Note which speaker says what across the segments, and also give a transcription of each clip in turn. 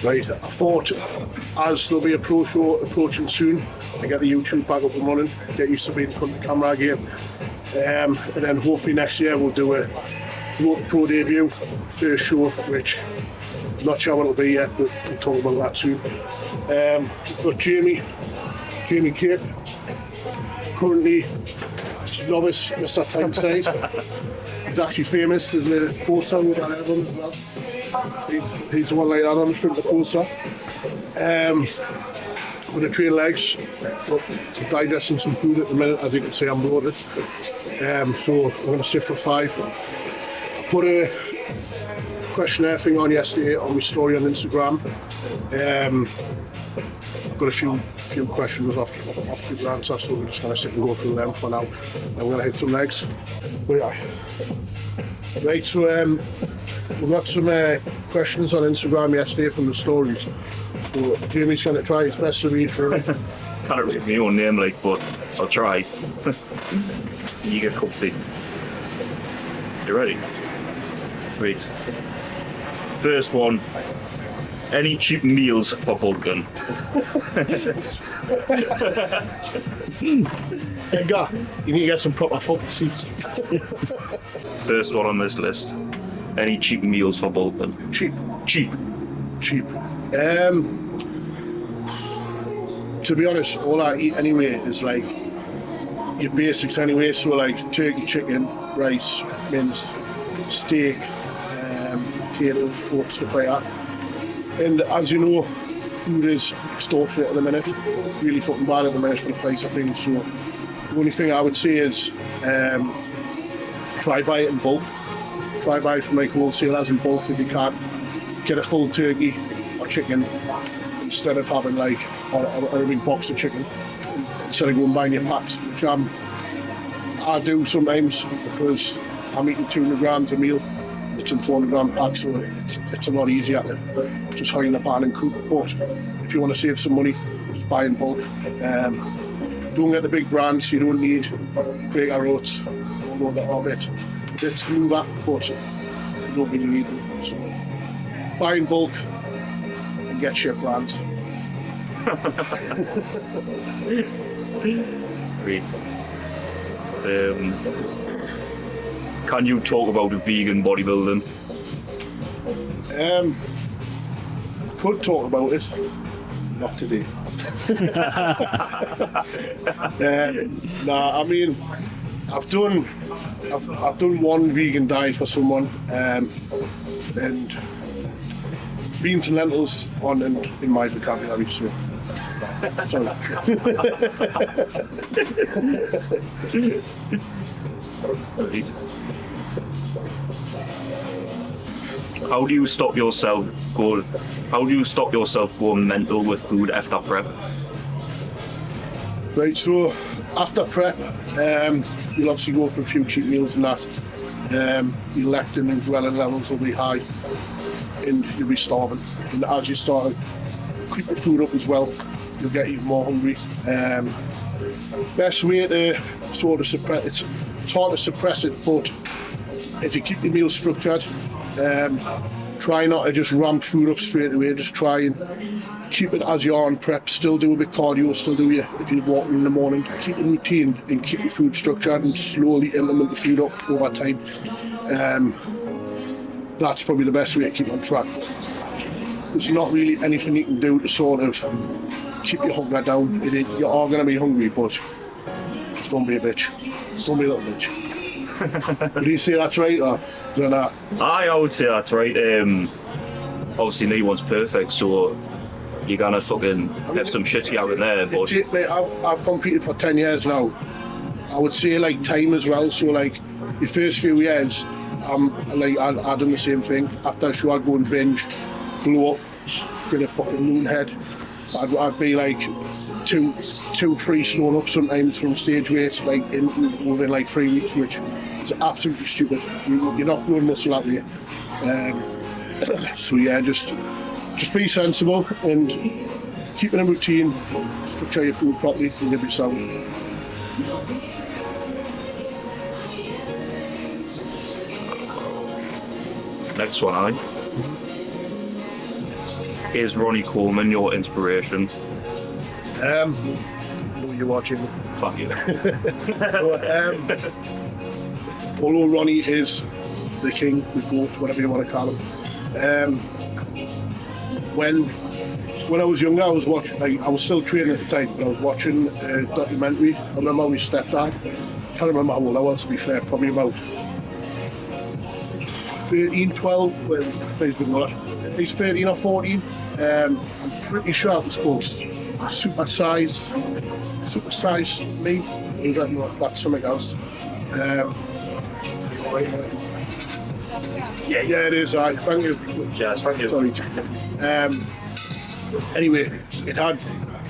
Speaker 1: Right, I thought as there'll be a pro show approaching soon, I get the YouTube back up and running, get used to being in front of the camera again. And then hopefully next year we'll do a pro debut, first show, which I'm not sure what it'll be yet, but we'll talk about that soon. We've got Jamie Cape, currently novice Mr. Tyneside. He's actually famous, there's a poster with that album as well. He's the one like that on the front of the poster. I'm going to train legs, but digesting some food at the minute. As you can see, I'm bloated. So I'm going to sit for 5. I put a questionnaire thing on yesterday on my story on Instagram. I've got a few questions off the answer, so we're just going to sit and go through them for now. And we're going to hit some legs. But yeah. Right, so we got some questions on Instagram yesterday from the stories. So Jamie's going to try his best to read through it.
Speaker 2: Can't read my own name, like, but I'll try. You get a cup of tea. You ready? Great. First one. Any cheap meals for bulking?
Speaker 1: Hey, guy, you need to get some proper fucking seats.
Speaker 2: First one on this list. Any cheap meals for bulking?
Speaker 1: Cheap. To be honest, all I eat anyway is like your basics anyway. So like turkey, chicken, rice, mince, steak, potatoes, pork, stuff like that. And as you know, food is extortionate at the minute. Really fucking bad at the minute for the price of things. So the only thing I would say is try buy it in bulk. Try buy from like wholesalers in bulk if you can. Get a full turkey or chicken instead of having like a big box of chicken. Instead of going buying your packs, which I do sometimes because I'm eating 200 grams a meal. It's in 400 gram packs, so it's a lot easier to just hide in the pan and cook. But if you want to save some money, just buy in bulk. Don't get the big brands. You don't need Quaker Oats. Although they are a bit smoother, but you don't really need them. So buy in bulk and get shit brands.
Speaker 2: Great. Can you talk about vegan bodybuilding?
Speaker 1: I could talk about it, not today. Nah, I mean, I've done one vegan diet for someone, and beans and lentils on and in my vocabulary. So, sorry.
Speaker 2: How do you stop yourself going mental with food after prep?
Speaker 1: Right, so after prep, you'll obviously go for a few cheat meals and that. Your leptin and ghrelin levels will be high, and you'll be starving. And as you start to keep the food up as well, you'll get even more hungry. Best way to sort of suppress it's hard to suppress it, but if you keep your meals structured, try not to just ramp food up straight away. Just try and keep it as you're on prep. Still do a bit cardio, still do if you're walking in the morning. Keep a routine and keep your food structured and slowly implement the food up over time. That's probably the best way to keep on track. There's not really anything you can do to sort of keep your hunger down. You are going to be hungry, but just don't be a bitch. Don't be a little bitch. Would you say that's right, or is that not?
Speaker 2: I would say that's right. Obviously, no one's perfect, so you're gonna fucking have some shit here and there. But
Speaker 1: mate, I've competed for 10 years now. I would say like time as well. So like the first few years, I'd done the same thing. After a show, I'd go and binge, blow up, get a fucking moon head. I'd be like 2-3 stone up sometimes from stage weight, like within like 3 weeks, which is absolutely stupid. You're not growing muscle that way. So yeah, just be sensible and keep in a routine, structure your food properly, and you'll be sound.
Speaker 2: Next one, is Ronnie Coleman your inspiration?
Speaker 1: Who are you watching?
Speaker 2: Fuck you.
Speaker 1: Although Ronnie is the king, the goat, whatever you want to call him. When I was younger, I was watching. I was still training at the time, but I was watching a documentary. I remember my stepdad. I can't remember how old I was, to be fair. Probably about 13, 12. Well, he's 13 or 14. I'm pretty sure it was called Super Size Me. That's something else. Yeah, it is. Thank you.
Speaker 2: Yeah, thank you.
Speaker 1: Sorry. Anyway, it had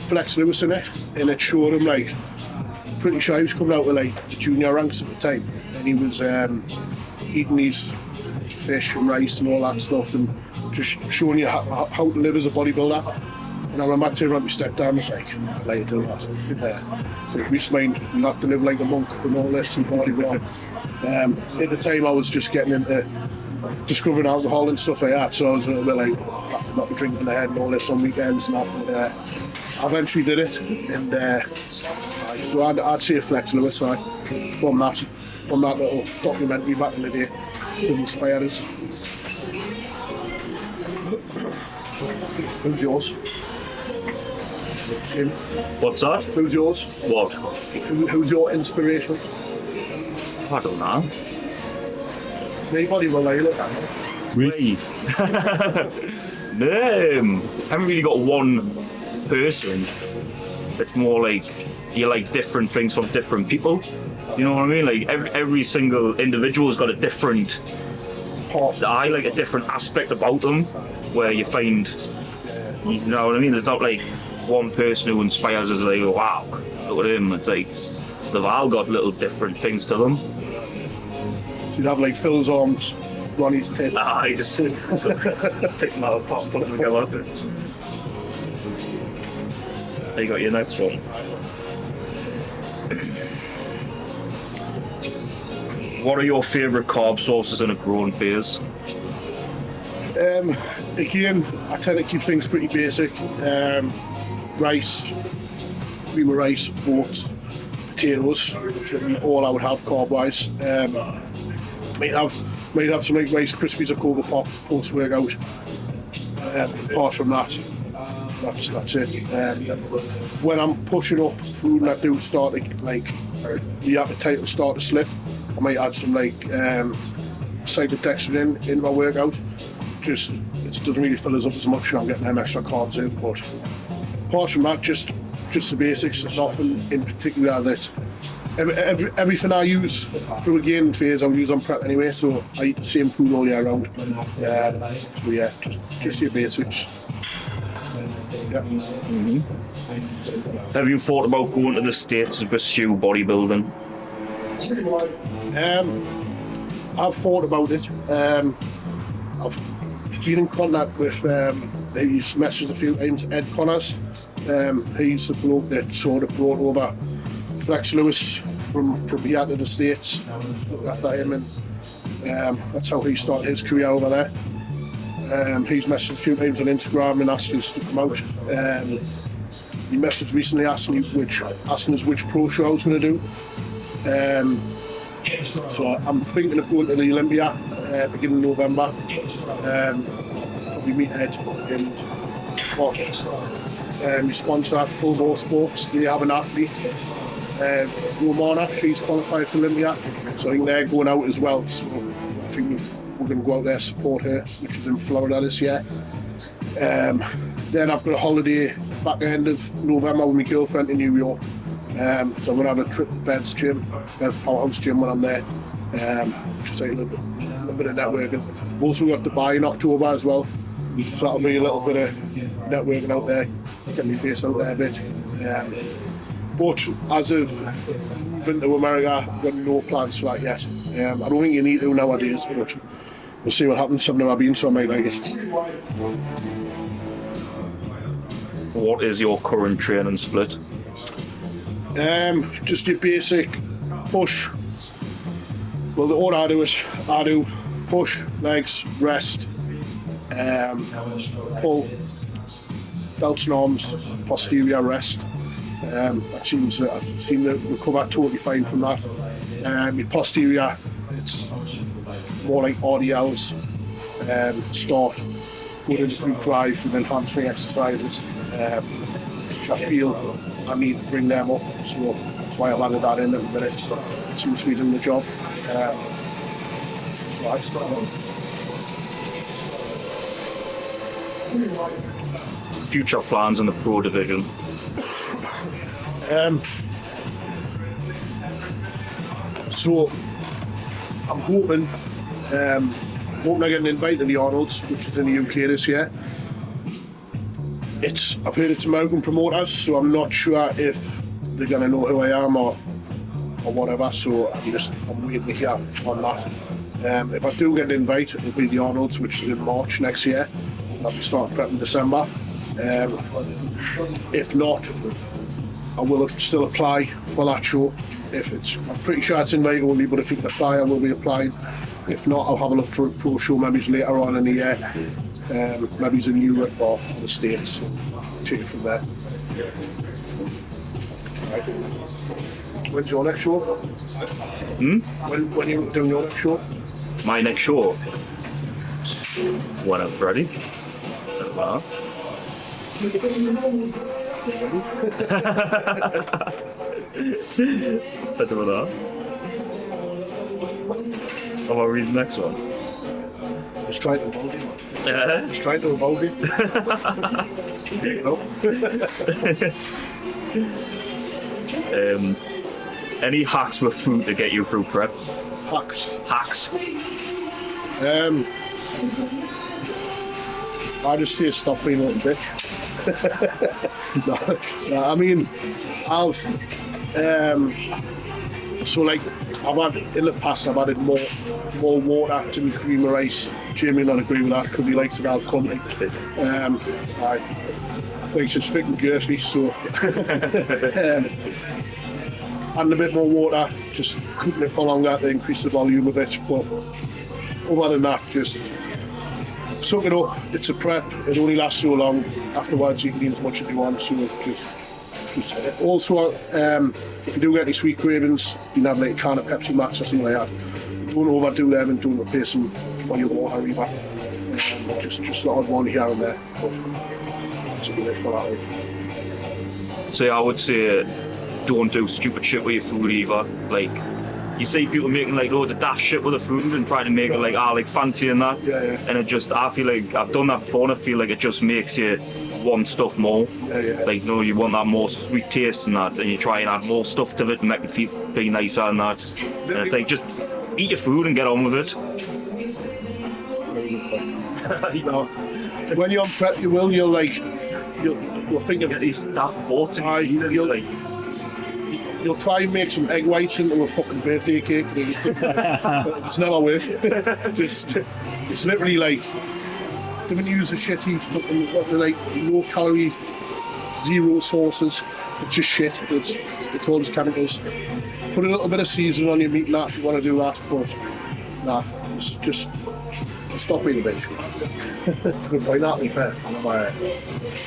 Speaker 1: Flex Lewis in it, and it showed him like, pretty sure he was coming out with like the junior ranks at the time, and he was eating these fish and rice and all that stuff, and just showing you how to live as a bodybuilder. And I remember turning around my stepdad and was like, I'd like to do that. So Reece, mind, you'll have to live like a monk and all this and blah, blah, blah. At the time I was just getting into discovering alcohol and stuff like that, so I was a little bit like, I have to not be drinking ahead and all this on weekends and that, but I eventually did it, and so I'd say Flex Lewis, from that little documentary back in the day, who inspired us. Who's yours? Jim?
Speaker 2: What's that?
Speaker 1: Who's yours?
Speaker 2: What?
Speaker 1: Who's your inspiration?
Speaker 2: I don't know.
Speaker 1: Anybody will like it.
Speaker 2: Me. No, I haven't really got one person. It's more like you like different things from different people. You know what I mean? Like every single individual's got a different. I like a different aspect about them, where you find. You know what I mean? There's not like one person who inspires us. Like, wow, look at him. It's like they've all got little different things to them.
Speaker 1: So you'd have like Phil's arms, Ronnie's tits.
Speaker 2: I just pick them out of the pot, put them together. There you got your next one. What are your favourite carb sources in a growing phase?
Speaker 1: Again, I tend to keep things pretty basic. Rice, cream of rice, oats, potatoes, which would be all I would have carb-wise. Might have some like Rice Krispies or Cocoa Pops post-workout. Apart from that, that's it. When I'm pushing up food and I do start like the appetite will start to slip, I might add some like cyclodextrin in my workout. Just it doesn't really fill us up as much, and I'm getting them extra carbs in. But apart from that, just the basics. There's nothing in particular that everything I use through a gaining phase I'll use on prep anyway. So I eat the same food all year round. So yeah, just your basics. Yeah.
Speaker 2: Mm-hmm. Have you thought about going to the States to pursue bodybuilding?
Speaker 1: I've thought about it. I've been in contact with, he's messaged a few times, Ed Connors. He's the bloke that sort of brought over Flex Lewis from here to the States. Looked after him, and that's how he started his career over there. He's messaged a few times on Instagram and asked us to come out. He messaged recently asking us which pro show I was going to do. So I'm thinking of going to the Olympia beginning of November. Probably meet Ed and watch. We sponsor Full Ball Sports. They have an athlete, Romana. She's qualified for Olympia, so I think they're going out as well. So I think we're going to go out there and support her, which is in Florida this year. Then I've got a holiday back end of November with my girlfriend in New York. So I'm going to have a trip to Bed's Powerhouse Gym when I'm there. Just like a little bit of networking. I've also got Dubai in October as well. So that'll be a little bit of networking out there, get my face out there a bit. But as of been to America, I've got no plans for that yet. I don't think you need to nowadays, but we'll see what happens. I've never been, so I might like it.
Speaker 2: What is your current training split?
Speaker 1: Just your basic push. Well, the order I do push, legs, rest, pull, delts and arms, posterior rest. That seems I've seen to recover totally fine from that. My posterior, it's more like RDLs. Start going into glute drive and then hamstring exercises. Which I feel I need to bring them up, so that's why I've added that in at the minute. It seems to be doing the job. So I start.
Speaker 2: Future plans in the pro division?
Speaker 1: So I'm hoping I get an invite to the Arnold's, which is in the UK this year. I've heard it's American promoters, so I'm not sure if they're gonna know who I am or whatever. So I'm waiting to hear on that. If I do get an invite, it'll be the Arnold's, which is in March next year. I'll be starting prep in December. If not, I will still apply for that show. I'm pretty sure it's invite only, but if you can apply, I will be applying. If not, I'll have a look for a pro show maybe later on in the year. Maybe it's in Europe or the States. So take it from there. Right. When's your next show? When are you doing your next show?
Speaker 2: My next show? When I'm ready. I don't know. How about read the next one?
Speaker 1: Just try to avoid it. Just try to avoid
Speaker 2: it. Any hacks with food to get you through prep? Hacks.
Speaker 1: I just say stop being a little bitch. No, I mean, I've had in the past. I've added more water to my cream of rice. Jamie not agree with that because he likes it out company. I think it's thick and girthy, so adding a bit more water, just cooking it for longer to increase the volume a bit. But other than that, just suck it up. It's a prep. It only lasts so long. Afterwards, you can eat as much as you want. So just also, if you do get any sweet cravings, you can have like a can of Pepsi Max or something like that. Don't overdo them and don't replace them for your water either. Just the odd one here and there. But that's a bit for that.
Speaker 2: So I would say don't do stupid shit with your food either. Like, you see people making like loads of daft shit with the food and trying to make it like fancy and that.
Speaker 1: Yeah.
Speaker 2: And I feel like I've done that before and I feel like it just makes you want stuff more.
Speaker 1: Yeah.
Speaker 2: Like, you want that more sweet taste and that, and you try and add more stuff to it and make it feel be nicer and that. And it's like, just eat your food and get on with it.
Speaker 1: No. When you're on prep, you'll think of
Speaker 2: these daft thoughts.
Speaker 1: You'll try and make some egg whites into a fucking birthday cake. It's never worked. It's literally like, don't use the shitty fucking like low calorie, zero sauces. It's just shit. It's all just chemicals. Put a little bit of seasoning on your meat and that if you want to do that, but nah, just stop being a bitch. Good point, that to be fair.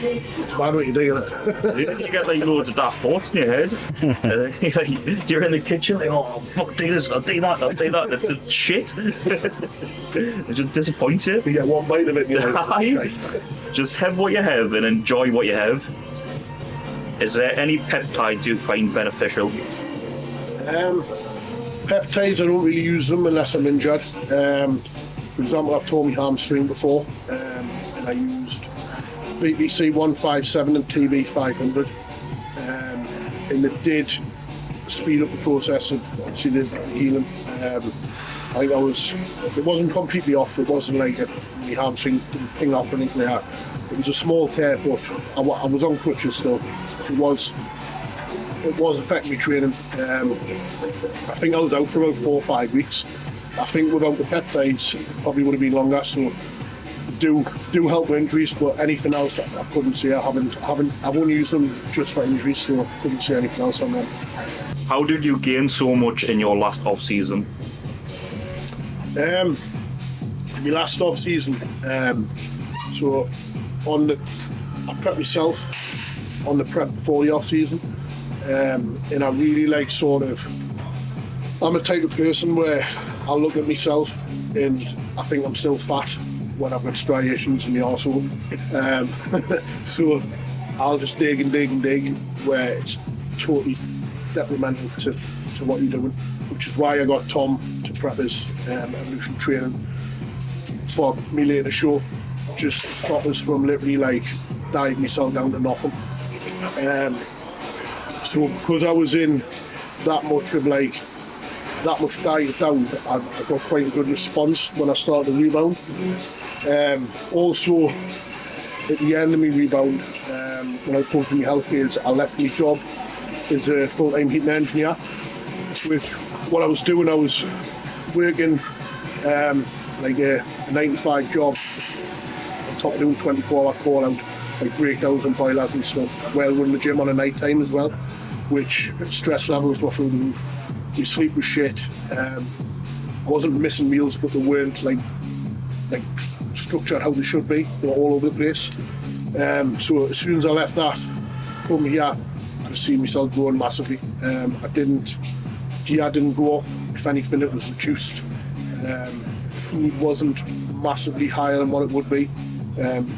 Speaker 1: It's bad what you're doing, isn't it?
Speaker 2: You get like loads of daft thoughts in your head. You're in the kitchen like, oh fuck, do this, I'll do that. It's shit. It just disappoints you.
Speaker 1: You get one bite of it and you're like,
Speaker 2: just have what you have and enjoy what you have. Is there any peptides you find beneficial?
Speaker 1: Peptides, I don't really use them unless I'm injured. For example, I've torn my hamstring before, and I used BBC 157 and TB 500, and it did speed up the process of obviously the healing. I think it wasn't completely off. It wasn't like if my hamstring didn't ping off or anything like that. It was a small tear, but I was on crutches still. It was affecting me training. I think I was out for about 4 or 5 weeks. I think without the peptides, it probably would have been longer. So do help with injuries, but anything else I couldn't say. I've only used them just for injuries, so I couldn't say anything else on them.
Speaker 2: How did you gain so much in your last off season?
Speaker 1: My last off season, so on the I prep myself on the prep before the off season, and I really like I'm a type of person where I'll look at myself and I think I'm still fat when I've got striations in the arsehole. So I'll just dig and dig and dig where it's totally detrimental to what you're doing, which is why I got Tom to prep his evolution training for me later show, just to stop us from literally like dieting myself down to nothing. So because I was in that much diet down, I got quite a good response when I started the rebound. Also, at the end of my rebound, when I was going through my health fields, I left my job as a full-time heating engineer, which what I was doing, I was working like a 9-to-5 job on top of doing 24-hour call-out, like breakdowns and boilers and stuff, while running the gym on a night time as well, which stress levels were through the roof. My sleep was shit. I wasn't missing meals, but they weren't like structured how they should be. They were all over the place. So as soon as I left that, come here, I just see myself growing massively. I didn't go up. If anything, it was reduced. Food wasn't massively higher than what it would be.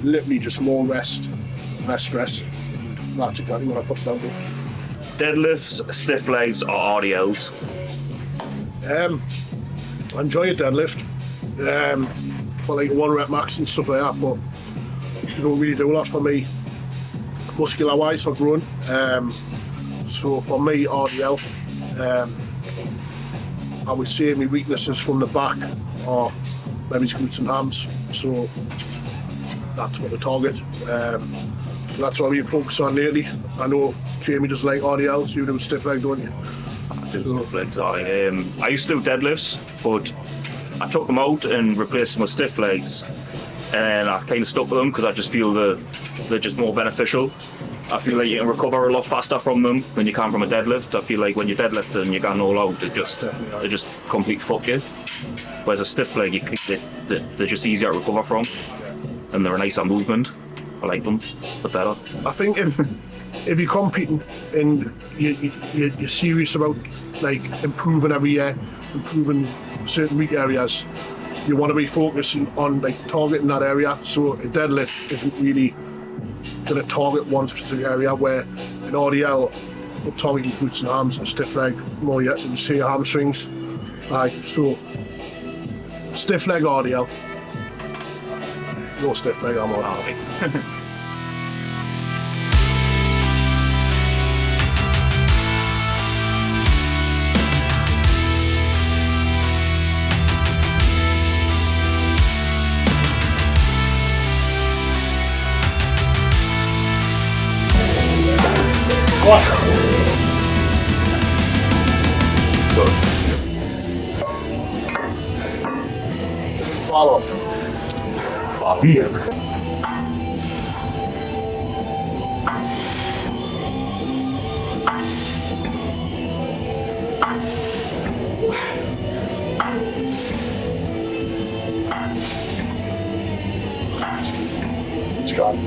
Speaker 1: Literally just more rest, less stress. And that's exactly what I put down to.
Speaker 2: Deadlifts, stiff legs, or RDLs?
Speaker 1: I enjoy a deadlift for like 1 rep max and stuff like that, but you don't really do a lot for me muscular wise for growing. So for me, RDL, I would say my weaknesses from the back are maybe glutes and hams, so that's what the target. So that's what we focus on lately. I know Jamie doesn't like RDLs, you do stiff leg, don't you?
Speaker 2: I do stiff legs. I used to do deadlifts, but I took them out and replaced them with stiff legs, and I kind of stuck with them because I just feel they're just more beneficial. I feel like you can recover a lot faster from them than you can from a deadlift. I feel like when you're deadlifting and you're going all out, they just complete fuck you. Whereas a stiff leg, they're just easier to recover from, and they're a nicer movement. I like them, but better.
Speaker 1: I think if you're competing and you're serious about like improving every year, improving certain weak areas, you want to be focusing on like targeting that area. So a deadlift isn't really going to target one specific area, where an RDL will target your glutes and arms, and stiff leg more yet than say your hamstrings. So stiff leg RDL. No stiff leg, I'm all happy. What? Good. Follow. Yeah. It's gone.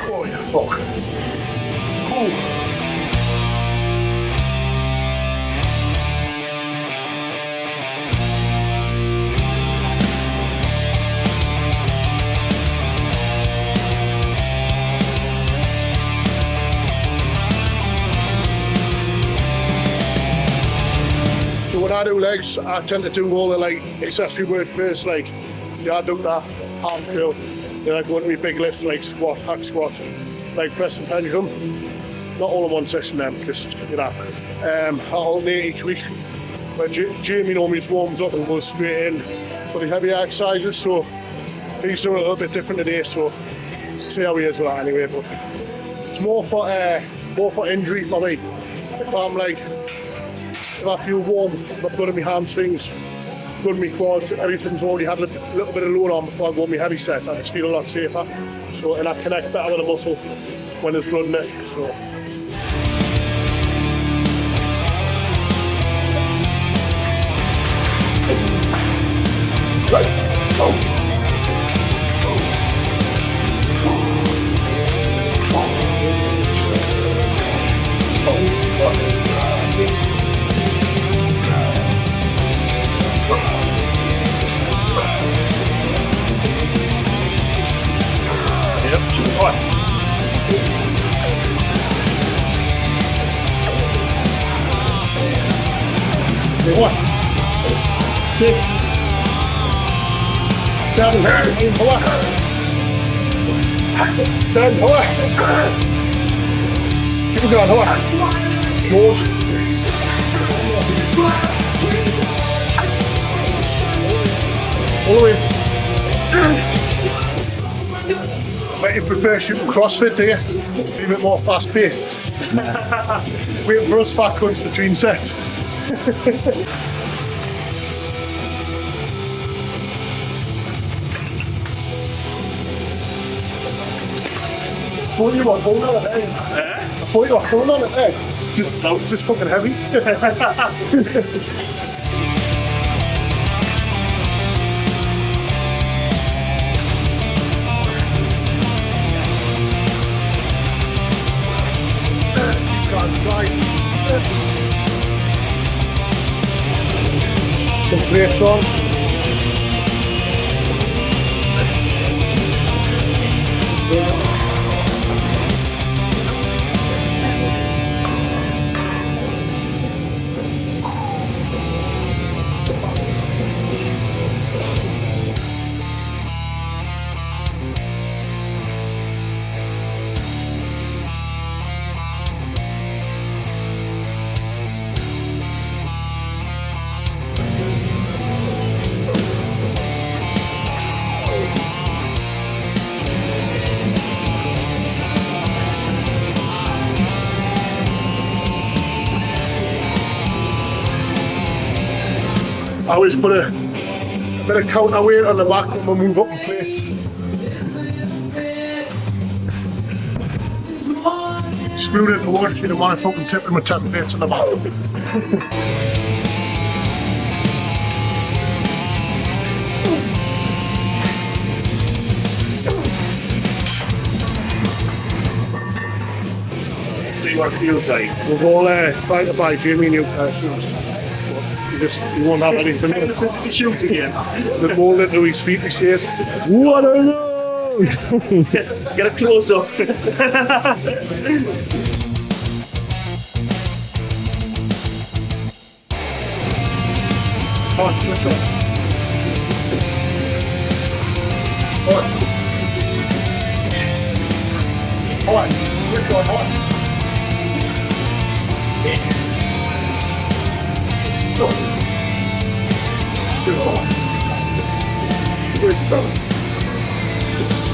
Speaker 1: Oh, you fuck. Oh. So when I do legs, I tend to do all the like accessory work first, like I do that arm curl, then I go into my big lifts like squat, hack squat, like press and pendulum. Not all in one session then, just I alternate each week. But Jamie normally just warms up and goes straight in for the heavier exercises, so he's doing a little bit different today, so see how he is with that anyway. But it's more for more for injury for me. If I'm like, if I feel warm, I've got in my hamstrings, got in my quads, everything's already had a little bit of load on before I go on my heavy set, I just feel a lot safer. So, and I connect better with the muscle when there's blood in it. So. One, 6, 7, 8, 10, keep it going, Nose. All the way. But you prefer shooting CrossFit, do you? Be a bit more fast paced. Waiting for us fat cunts between sets. I thought you were holding on it there. I thought you were holding on it there. Just fucking heavy. Some grapes on. I always put a bit of counterweight on the back when we move up in plates. Screwed it to work, you don't mind fucking tipping my 10 plates on the back.
Speaker 2: See what it feels like.
Speaker 1: We've all tried to buy Jamie new pair of shoes. You won't have anything in it.
Speaker 2: Physical shoes again.
Speaker 1: The molded to his feet, he says.
Speaker 2: What are those? Get a close up.
Speaker 1: Oh, switch on. Alright, switch on, alright. Go. 2,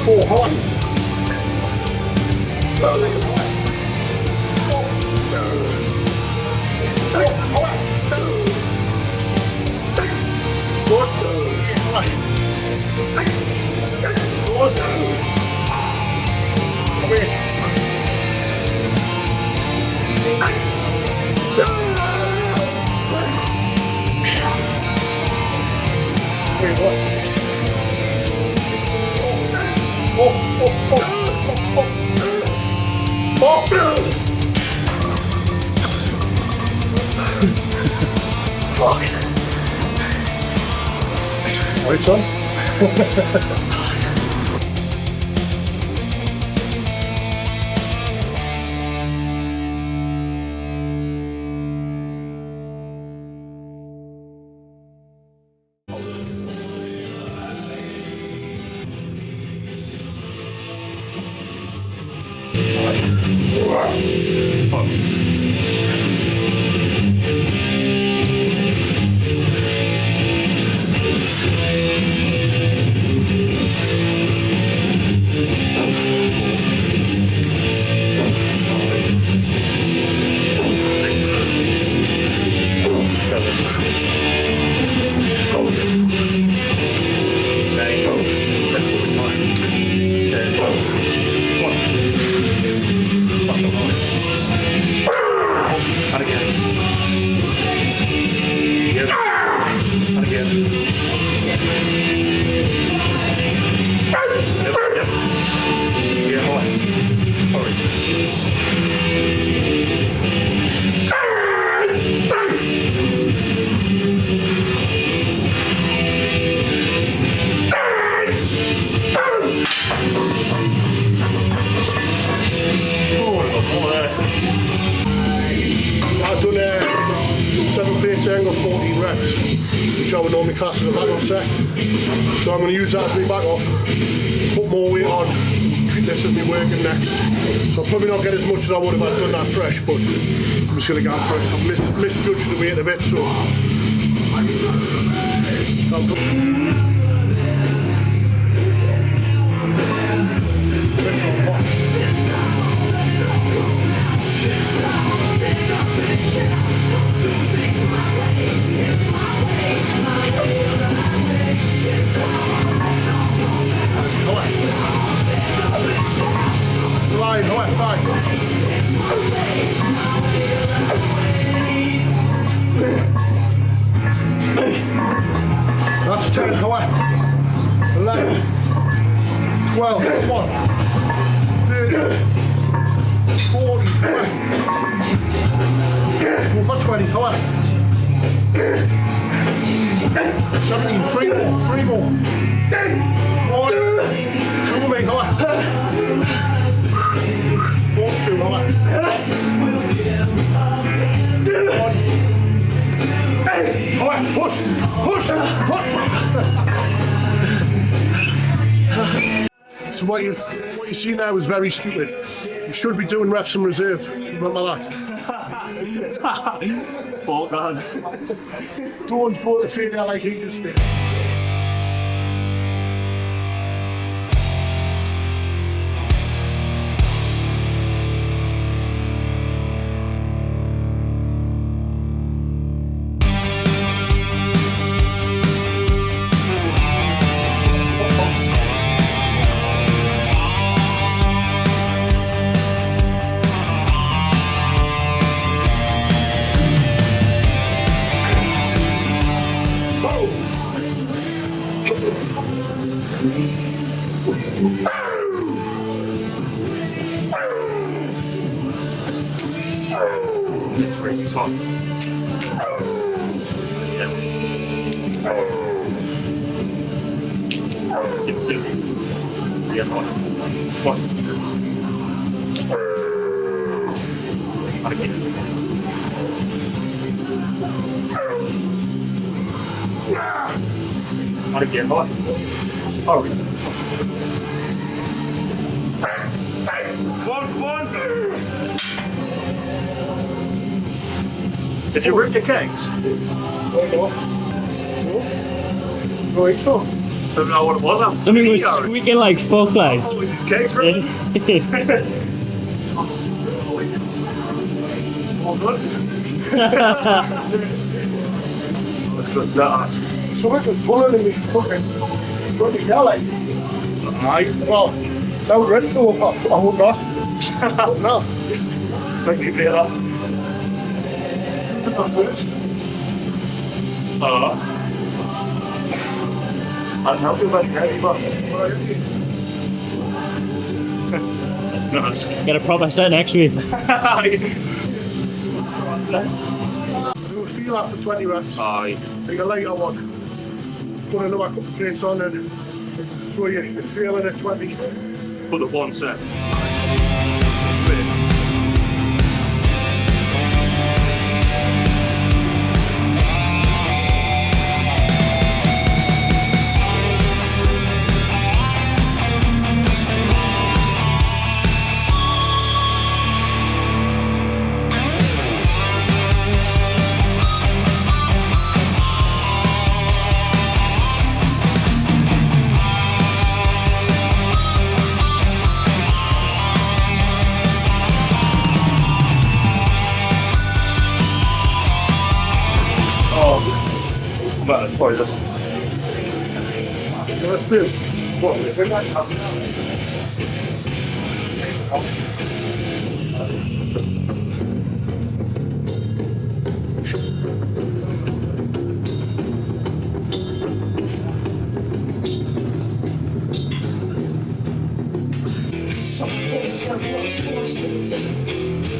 Speaker 1: 4, 1. Fuck. Right, son? I've done 7 plates angle 14 reps, which I would normally class as a back off set. So I'm going to use that as my back off, put more weight on, treat this as my working next. So I'll probably not get as much as I would if I'd done that fresh, but I'm just going to go for it. I've misjudged the weight a bit, so that's 10, 11, 12, come on, 30, 40, go for 20, 17, 3 more, 1, 2 mate, 4 still, 1, push, push, push. So what you see now is very stupid. You should be doing reps in reserve. Remember that?
Speaker 2: Oh God.
Speaker 1: Don't go to failure like he just did.
Speaker 2: It's really hot. Yeah. What? Again, what? Oh. Come on. Did you rip your cakes?
Speaker 1: No.
Speaker 2: I don't know what it was.
Speaker 3: Something was squeaking like fuck like.
Speaker 2: Oh, was his cakes ripping? All good. That's good.
Speaker 1: Something was pulling in his fucking belly.
Speaker 2: Aye.
Speaker 1: Well, that was ready to go up. I hope not. No.
Speaker 2: Think you beat that.
Speaker 1: I'm first.
Speaker 2: I'll help you about that, but no, it's
Speaker 3: Get a proper set next week.
Speaker 1: Do a feel after 20 reps.
Speaker 2: Aye.
Speaker 1: Take a lighter one. Put another couple of plates on and so you're feeling at 20.
Speaker 2: Put the one set. But it's probably just
Speaker 1: Let's do what?
Speaker 4: Forces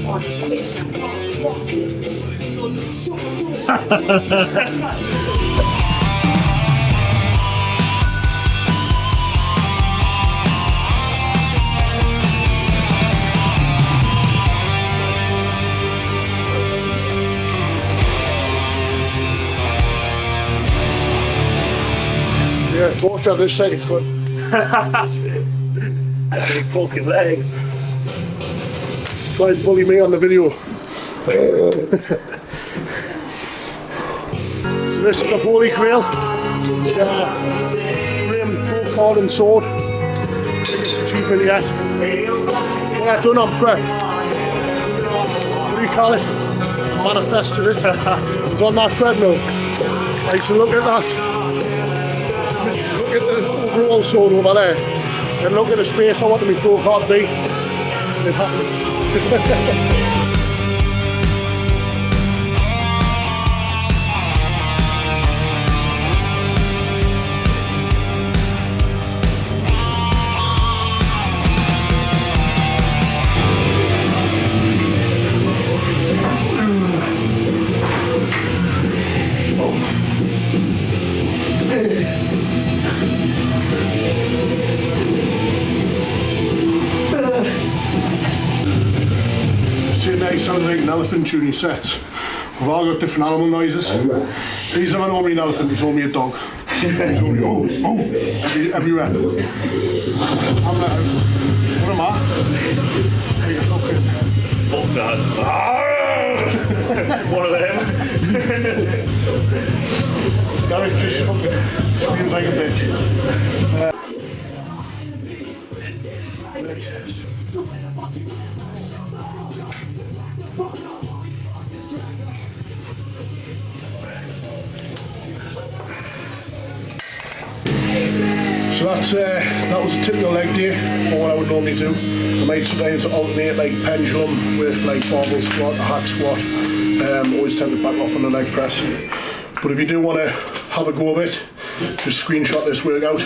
Speaker 4: on spin crosses.
Speaker 1: Torch on this side, but
Speaker 2: Big fucking legs.
Speaker 1: try and bully me on the video. So this is the Holy Grail. Framed pro card and sword. Biggest achievement yet. When I done on prep, what do you call it? Manifested it. It was on that treadmill. Like, so look at that. Look at the overall sword over there. And look at the space I want to be pro card be. And it happened. Sounds like an elephant tuning sets. We've all got different animal noises. These are normally an elephant, he's only a dog. He's only every rep. I'm like, what am I? Like a fucking...
Speaker 2: Fuck that. One of them.
Speaker 1: Derek just fucking screams like a bitch. So that was a typical leg day for what I would normally do. I might sometimes alternate like pendulum with like barbell squat, a hack squat. Always tend to back off on the leg press. But if you do want to have a go of it, just screenshot this workout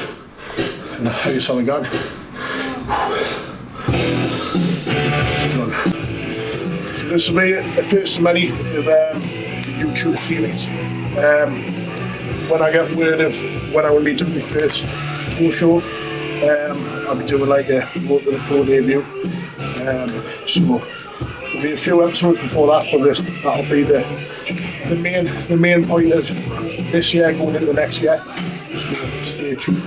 Speaker 1: and how you're selling gun. Done. So this will be the first of many of YouTube series. When I get word of when I will be doing my first pro show, I'll be doing like a Road to the Pro debut. So there'll be a few episodes before that, but that'll be the main point of this year going into next year. So stay tuned.